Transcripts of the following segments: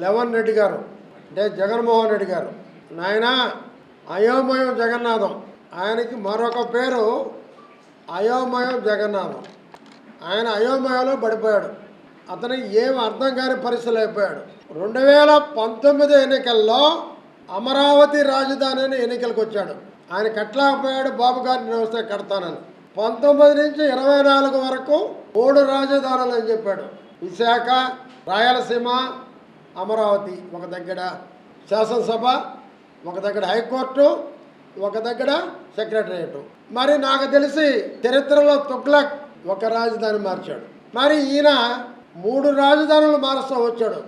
Eleven Reddy గారు అంటే జగన్మోహన్ రెడ్డి గారు నాయన అయోమయం జగన్నాథం, ఆయనకి మరొక పేరు అయోమయం జగన్నాథం. ఆయన అయోమయంలో పడిపోయాడు. అతనికి ఏం అర్థం కాని పరిస్థితులు అయిపోయాడు. 2019 ఎన్నికల్లో అమరావతి రాజధాని అని ఎన్నికలకు వచ్చాడు. ఆయన కట్టలేకపోయాడు, బాబు గారిని వ్యవస్థ కడతానని. 19 నుంచి 24 వరకు 3 రాజధానులు అని చెప్పాడు. విశాఖ, రాయలసీమ, అమరావతి, ఒక దగ్గర శాసనసభ, ఒక దగ్గర హైకోర్టు, ఒక దగ్గర సెక్రటరియట్. మరి నాకు తెలిసి చరిత్రలో తుగ్లక్ ఒక రాజధాని మార్చాడు. మరి ఈయన 3 రాజధానులు మారుస్తూ వచ్చాడు.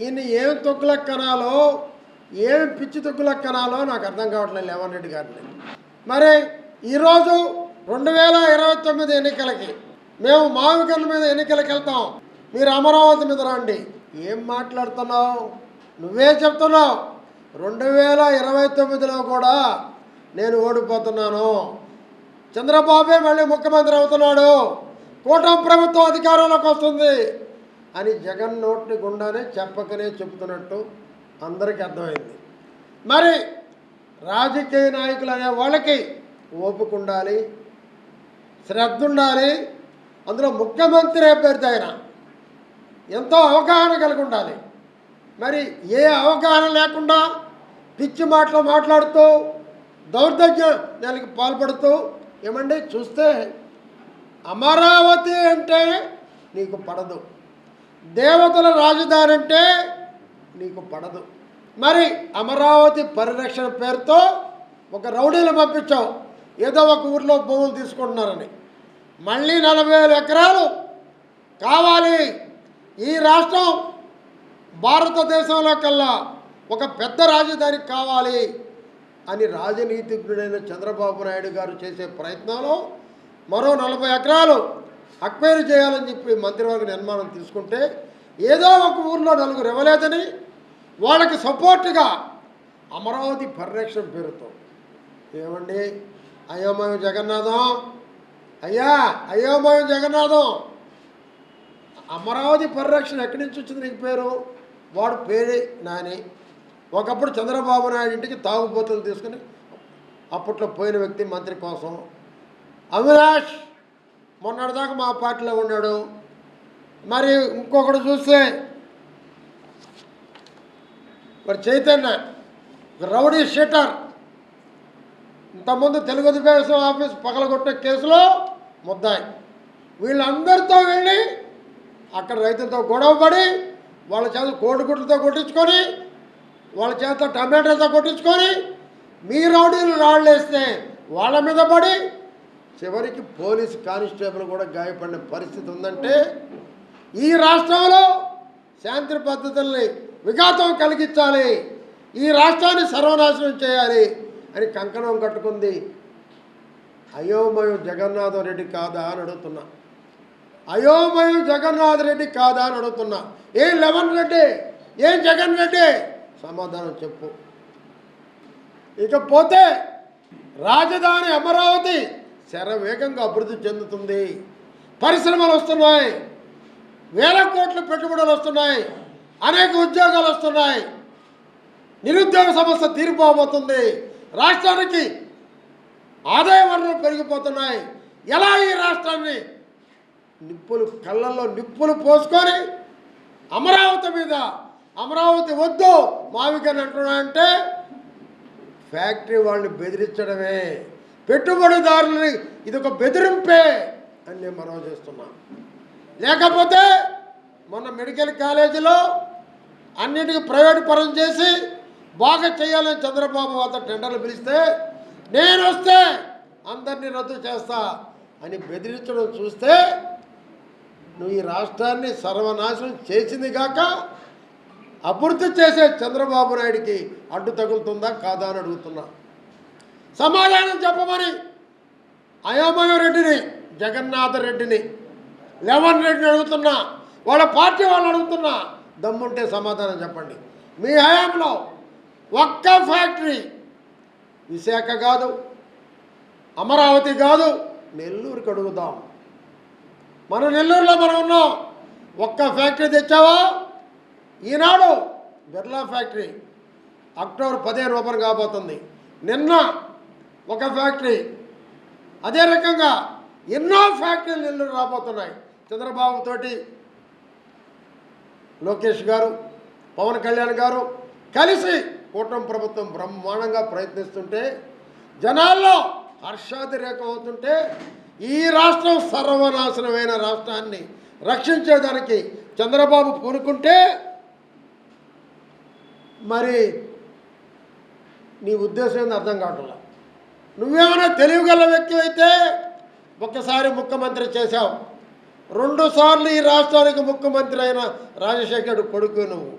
ఈయన ఏం తుగ్లక్ కనాలో, ఏం పిచ్చి తుగ్లక్ కనాలో నాకు అర్థం కావట్లేదు లెవన్ రెడ్డి గారిని. మరి ఈరోజు 2029 ఎన్నికలకి మేము మావికన్న మీద ఎన్నికలకు వెళ్తాం, మీరు అమరావతి మీద రండి. ఏం మాట్లాడుతున్నావు? నువ్వే చెప్తున్నావు 2029లో కూడా నేను ఓడిపోతున్నాను, చంద్రబాబే మళ్ళీ ముఖ్యమంత్రి అవుతున్నాడు, కూటమి ప్రభుత్వం అధికారంలోకి వస్తుంది అని జగన్ నోటి గుండానే చెప్పకనే చెప్తున్నట్టు అందరికీ అర్థమైంది. మరి రాజకీయ నాయకులు అనే వాళ్ళకి ఓపిక ఉండాలి, శ్రద్ధ ఉండాలి. అందులో ముఖ్యమంత్రి పేరుతో ఆయన ఎంతో అవగాహన కలిగి ఉండాలి. మరి ఏ అవగాహన లేకుండా పిచ్చి మాటలు మాట్లాడుతూ దౌర్జన్యానికి పాల్పడుతూ ఏమండి చూస్తే అమరావతి అంటే నీకు పడదు, దేవతల రాజధాని అంటే నీకు పడదు. మరి అమరావతి పరిరక్షణ పేరుతో ఒక రౌడీలు పంపించావు, ఏదో ఒక ఊర్లో భూములు తీసుకుంటున్నారని. మళ్ళీ 40,000 ఎకరాలు కావాలి, ఈ రాష్ట్రం భారతదేశంలో కల్లా ఒక పెద్ద రాజధాని కావాలి అని రాజనీతిజ్ఞుడైన చంద్రబాబు నాయుడు గారు చేసే ప్రయత్నంలో మరో 40 ఎకరాలు అక్వైర్ చేయాలని చెప్పి మంత్రివర్గ నిర్మాణం తీసుకుంటే ఏదో ఒక ఊర్లో 4 ఇవ్వలేదని వాళ్ళకి సపోర్టుగా అమరావతి పరిరక్షణ పేరుతో ఏమండి అయోమయం జగన్నాథం, అయ్యా అయోమయం జగన్నాథం, అమరావతి పరిరక్షణ ఎక్కడి నుంచి వచ్చింది నీకు పేరు? వాడు పేరే నాని. ఒకప్పుడు చంద్రబాబు నాయుడు ఇంటికి తాగుబోతులు తీసుకుని అప్పట్లో పోయిన వ్యక్తి మంత్రి కోసం. అవినాష్ మొన్నటిదాకా మా పార్టీలో ఉన్నాడు. మరి ఇంకొకడు చూస్తే మరి చైతన్య రౌడీ షీటర్, ఇంతకుముందు తెలుగుదేశం ఆఫీస్ పగలగొట్టే కేసులో ముద్దాయి. వీళ్ళందరితో వెళ్ళి అక్కడ రైతులతో గొడవపడి వాళ్ళ చేత కోడిగుడ్లతో కొట్టించుకొని వాళ్ళ చేత టమాటాతో కొట్టించుకొని మీ రౌడీలు రాళ్ళేస్తే వాళ్ళ మీద పడి చివరికి పోలీసు కానిస్టేబుల్ కూడా గాయపడిన పరిస్థితి ఉందంటే ఈ రాష్ట్రంలో శాంతి పద్ధతుల్ని విఘాతం కలిగించాలి, ఈ రాష్ట్రాన్ని సర్వనాశనం చేయాలి అని కంకణం కట్టుకుంది అయోమయం జగన్నాథ రెడ్డి కాదా అని అడుగుతున్నా. అయోమయం జగన్నాథ్ రెడ్డి కాదా అని అడుగుతున్నా. ఏం లెవన్ రెడ్డి, ఏం జగన్ రెడ్డి, సమాధానం చెప్పు. ఇకపోతే రాజధాని అమరావతి శరవేగంగా అభివృద్ధి చెందుతుంది, పరిశ్రమలు వస్తున్నాయి, వేల కోట్ల పెట్టుబడులు వస్తున్నాయి, అనేక ఉద్యోగాలు వస్తున్నాయి, నిరుద్యోగ సమస్య తీరిపోబోతుంది, రాష్ట్రానికి ఆదాయ వనరులు పెరిగిపోతున్నాయి. ఎలా ఈ రాష్ట్రాన్ని కళ్ళల్లో నిప్పులు పోసుకొని అమరావతి మీద అమరావతి వద్దు మావికని అంటున్నాయంటే ఫ్యాక్టరీ వాళ్ళని బెదిరించడమే, పెట్టుబడిదారులని ఇదొక బెదిరింపే అని నేను మనవి చేస్తున్నాను. లేకపోతే మొన్న మెడికల్ కాలేజీలో అన్నిటికీ ప్రైవేట్ పరం చేసి బాగా చేయాలని చంద్రబాబు వద్ద టెండర్లు పిలిస్తే నేను వస్తే అందరినీ రద్దు చేస్తా అని బెదిరించడం చూస్తే నువ్వు ఈ రాష్ట్రాన్ని సర్వనాశనం చేసింది కాక అభివృద్ధి చేసే చంద్రబాబు నాయుడికి అడ్డు తగులుతుందా కాదా అని అడుగుతున్నా. సమాధానం చెప్పమని అయోమయ రెడ్డిని, జగన్నాథ రెడ్డిని, లెవన్ రెడ్డిని అడుగుతున్నా, వాళ్ళ పార్టీ వాళ్ళు అడుగుతున్నా. దమ్ముంటే సమాధానం చెప్పండి. మీ హయాంలో ఒక్క ఫ్యాక్టరీ విశాఖ కాదు, అమరావతి కాదు, నెల్లూరుకి అడుగుదాం. మన నెల్లూరులో మనం ఉన్నాం, ఒక్క ఫ్యాక్టరీ తెచ్చావా? ఈనాడు బిర్లా ఫ్యాక్టరీ అక్టోబర్ 15 ఓపెన్ కాబోతుంది. నిన్న ఒక ఫ్యాక్టరీ, అదే రకంగా ఎన్నో ఫ్యాక్టరీలు నెల్లూరు రాబోతున్నాయి. చంద్రబాబు తోటి లోకేష్ గారు, పవన్ కళ్యాణ్ గారు కలిసి కూటమి ప్రభుత్వం బ్రహ్మాండంగా ప్రయత్నిస్తుంటే, జనాల్లో హర్షాతిరేకం అవుతుంటే, ఈ రాష్ట్రం సర్వనాశనమైన రాష్ట్రాన్ని రక్షించేదానికి చంద్రబాబు పూనుకుంటే, మరి నీ ఉద్దేశం ఏంది అర్థం కావట్లా. నువ్వేమైనా తెలివిగల వ్యక్తి అయితే ఒక్కసారి ముఖ్యమంత్రి చేశావు, 2 సార్లు ఈ రాష్ట్రానికి ముఖ్యమంత్రి అయిన రాజశేఖర్ కొడుకు నువ్వు.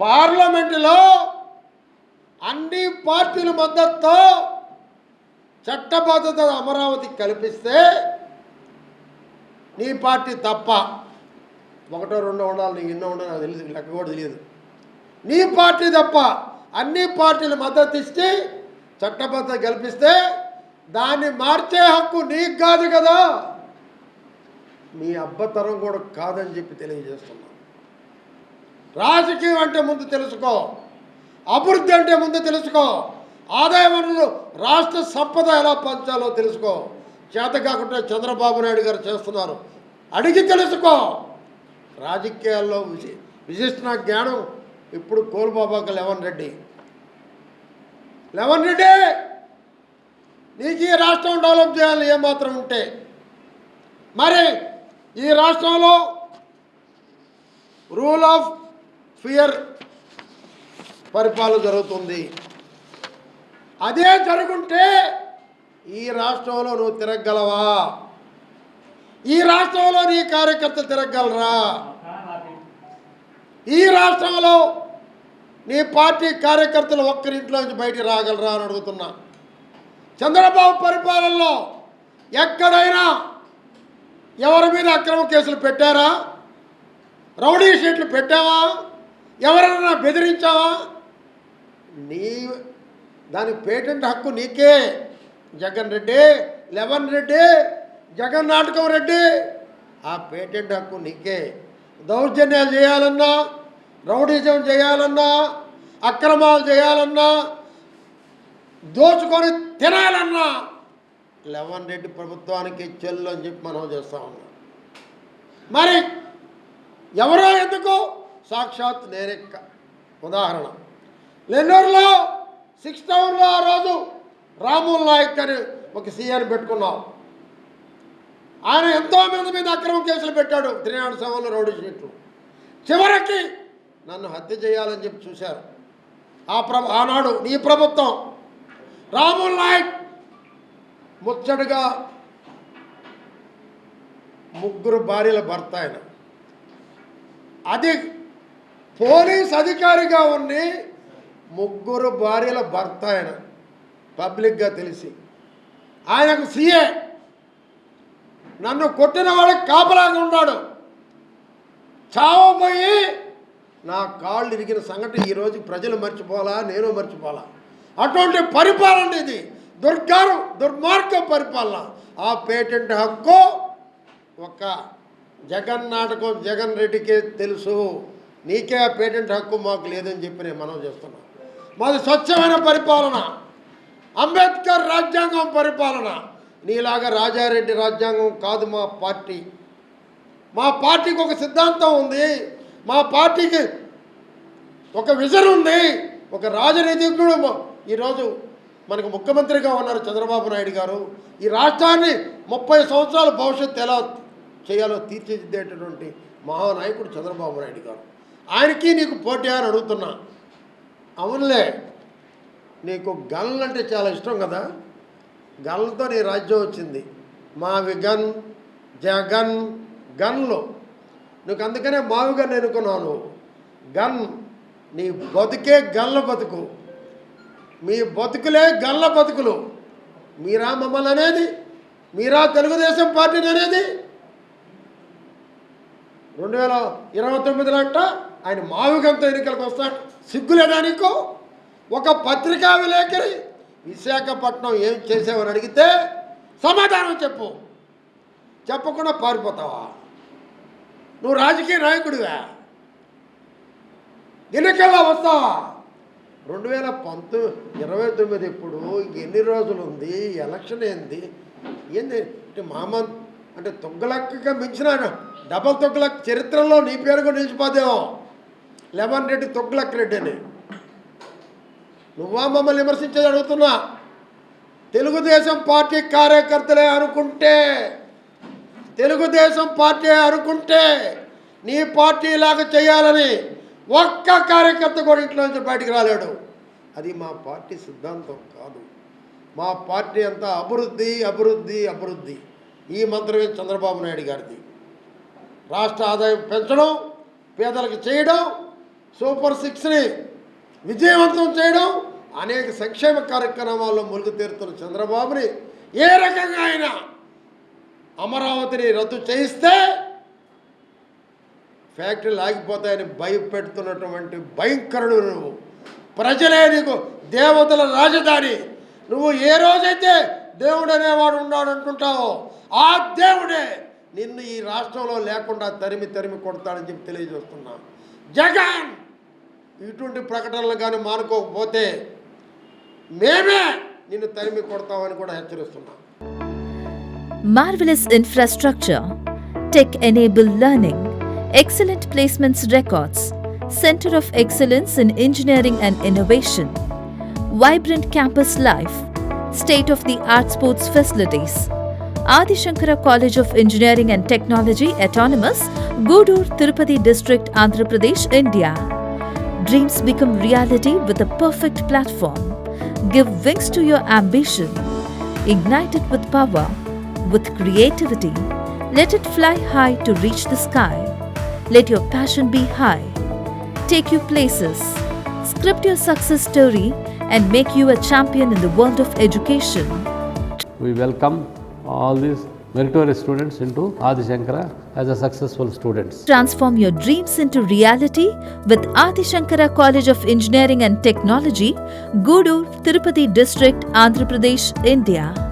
పార్లమెంటులో అన్ని పార్టీల మద్దతుతో చట్టబద్ధత అమరావతి కల్పిస్తే నీ పార్టీ తప్ప, 1, 2 ఉండాలి, నీకు ఎన్నో ఉండాలి నాకు తెలియదు, లెక్క కూడా తెలియదు. నీ పార్టీ తప్ప అన్ని పార్టీలు మద్దతు ఇస్తే చట్టబద్ధత కల్పిస్తే దాన్ని మార్చే హక్కు నీకు కాదు కదా, మీ అబ్బతరం కూడా కాదని చెప్పి తెలియజేస్తున్నాను. రాజకీయం అంటే ముందు తెలుసుకో, అభివృద్ధి అంటే ముందు తెలుసుకో, ఆదాయ వనరులు రాష్ట్ర సంపద ఎలా పంచాలో తెలుసుకో. చేత కాకుండా చంద్రబాబు నాయుడు గారు చేస్తున్నారు, అడిగి తెలుసుకో. రాజకీయాల్లో విశిష్ట జ్ఞానం ఇప్పుడు కోల్బాబాక లెవెన్ రెడ్డి, నీకు ఈ రాష్ట్రం డెవలప్ చేయాలి ఏమాత్రం ఉంటే. మరి ఈ రాష్ట్రంలో రూల్ ఆఫ్ ఫియర్ పరిపాలన జరుగుతుంది. అదే జరుగుంటే ఈ రాష్ట్రంలో నువ్వు తిరగలవా? ఈ రాష్ట్రంలో నీ కార్యకర్తలు తిరగలరా? ఈ రాష్ట్రంలో నీ పార్టీ కార్యకర్తలు ఒక్కరింట్లో నుంచి బయటికి రాగలరా అని అడుగుతున్నా. చంద్రబాబు పరిపాలనలో ఎక్కడైనా ఎవరి మీద అక్రమ కేసులు పెట్టారా? రౌడీ షీట్లు పెట్టావా? ఎవరైనా బెదిరించావా? నీ దాని పేటెంట్ హక్కు నీకే. జగన్ రెడ్డి, లెవెన్ రెడ్డి, జగన్ నాటకం రెడ్డి, ఆ పేటెంట్ హక్కు నీకే. దౌర్జన్యాలు చేయాలన్నా, రౌడీజం చేయాలన్నా, అక్రమాలు చేయాలన్నా, దోచుకొని తినాలన్నా లెవెన్ రెడ్డి ప్రభుత్వానికి చెల్లు అని చెప్పి మనం చేస్తూ ఉన్నాం. మరి ఎవరో ఎందుకు? సాక్షాత్ నేనే. ఉదాహరణ, నెల్లూరులో 6 టౌన్లో ఆ రోజు రాముల్ నాయక్ అని ఒక సీఆర్ని పెట్టుకున్నాం. ఆయన ఎంతోమంది మీద అక్రమ కేసులు పెట్టాడు, 307 రౌడీ షీట్లు. చివరికి నన్ను హత్య చేయాలని చెప్పి చూశారు. ఆనాడు నీ ప్రభుత్వం రాముల్ నాయక్ ముచ్చటగా 3 భార్యల భర్త ఆయన. అది పోలీస్ అధికారిగా ఉండి 3 భార్యల భర్త ఆయన, పబ్లిక్గా తెలిసి. ఆయనకు సీఏ. నన్ను కొట్టిన వాడికి కాపలాగా ఉన్నాడు. చావబోయి నా కాళ్ళు ఇరిగిన సంగతి ఈరోజు ప్రజలు మర్చిపోవాలా, నేను మర్చిపోవాలా. అటువంటి పరిపాలన ఇది, దుర్మార్గ పరిపాలన. ఆ పేటెంట్ హక్కు ఒక జగన్ నాటకం జగన్ రెడ్డికే తెలుసు. నీకే ఆ పేటెంట్ హక్కు మాకు లేదని చెప్పి నేను మనం చేస్తున్నాను. మాది స్వచ్ఛమైన పరిపాలన, అంబేద్కర్ రాజ్యాంగం పరిపాలన. నీలాగా రాజారెడ్డి రాజ్యాంగం కాదు మా పార్టీ. మా పార్టీకి ఒక సిద్ధాంతం ఉంది, మా పార్టీకి ఒక విజన్ ఉంది. ఒక రాజనీతిజ్ఞుడు ఈరోజు మనకు ముఖ్యమంత్రిగా ఉన్నారు చంద్రబాబు నాయుడు గారు. ఈ రాష్ట్రాన్ని 30 సంవత్సరాల భవిష్యత్తు ఎలా చేయాలో తీర్చిదిద్దేటటువంటి మహానాయకుడు చంద్రబాబు నాయుడు గారు. ఆయనకి నీకు పోటీ అని అడుగుతున్నా. అవునులే, నీకు గన్లు అంటే చాలా ఇష్టం కదా, గన్లతో నీ రాజ్యం వచ్చింది. మావి గన్, జగన్ గన్లు. నీకు అందుకనే మావి గన్ ఎన్నుకున్నాను. గన్, నీ బతుకే గన్ల బతుకు, మీ బతుకులే గన్ల బతుకులు. మీరా మమ్మల్ని అనేది? మీరా తెలుగుదేశం పార్టీని అనేది? 2029 అంట ఆయన మావిగంతో ఎన్నికలకు వస్తాడు. సిగ్గులేదా నీకు? ఒక పత్రికా విలేకరి విశాఖపట్నం ఏం చేసావని అడిగితే సమాధానం చెప్పు, చెప్పకుండా పారిపోతావా? నువ్వు రాజకీయ నాయకుడివా? ఎన్నికల్లో వస్తావా? 2029 ఇప్పుడు ఎన్ని రోజులు ఉంది? ఎలక్షన్ ఏంది అంటే అంటే తొగ్గులక్కగా మించిన డబల్ తొగ్గులక్ చరిత్రలో నీ పేరు కూడా నిలిచిపోదేమో, లెమన్ రెడ్డి తొగ్గులక్ రెడ్డి అని. నువ్వా మమ్మల్ని విమర్శించేది అడుగుతున్నా. తెలుగుదేశం పార్టీ కార్యకర్తలే అనుకుంటే నీ పార్టీ లాగా చేయాలని ఒక్క కార్యకర్త కూడా ఇంట్లో నుంచి బయటికి రాలేడు. అది మా పార్టీ సిద్ధాంతం కాదు. మా పార్టీ అంతా అభివృద్ధి. ఈ మంత్రమే చంద్రబాబు నాయుడు గారిది. రాష్ట్ర ఆదాయం పెంచడం, పేదలకు చేయడం, సూపర్ 6ని విజయవంతం చేయడం, అనేక సంక్షేమ కార్యక్రమాల్లో ములుగు తీరుతున్న చంద్రబాబుని ఏ రకంగా అయినా అమరావతిని రద్దు చేయిస్తే ఫ్యాక్టరీలు ఆగిపోతాయని భయపెడుతున్నటువంటి భయంకరుడు నువ్వు. ప్రజలే నీకు దేవతల రాజధాని. నువ్వు ఏ రోజైతే దేవుడు అనేవాడు ఉన్నాడు అంటుంటావో ఆ దేవుడే నిన్ను ఈ రాష్ట్రంలో లేకుండా తరిమి కొడతాడని చెప్పి తెలియజేస్తున్నా. జగన్ ఇటువంటి ప్రకటనలు కానీ మానుకోకపోతే మేమే నిన్ను తరిమి కొడతామని కూడా హెచ్చరిస్తున్నాం. Marvelous infrastructure, tech-enabled learning, excellent placements records, Center of Excellence in Engineering and Innovation, vibrant campus life, state-of-the-art sports facilities, Adi Shankara College of Engineering and Technology Autonomous, Gudur, Tirupati District, Andhra Pradesh, India. Dreams become reality with a perfect platform. Give wings to your ambition. Ignite it with power, with creativity. Let it fly high to reach the sky. Let your passion be high. Take you places. Script your success story and make you a champion in the world of education. We welcome all these meritorious students into Adi Shankara as a successful students. Transform your dreams into reality with Adi Shankara College of Engineering and Technology, Gudur, Tirupati District, Andhra Pradesh, India.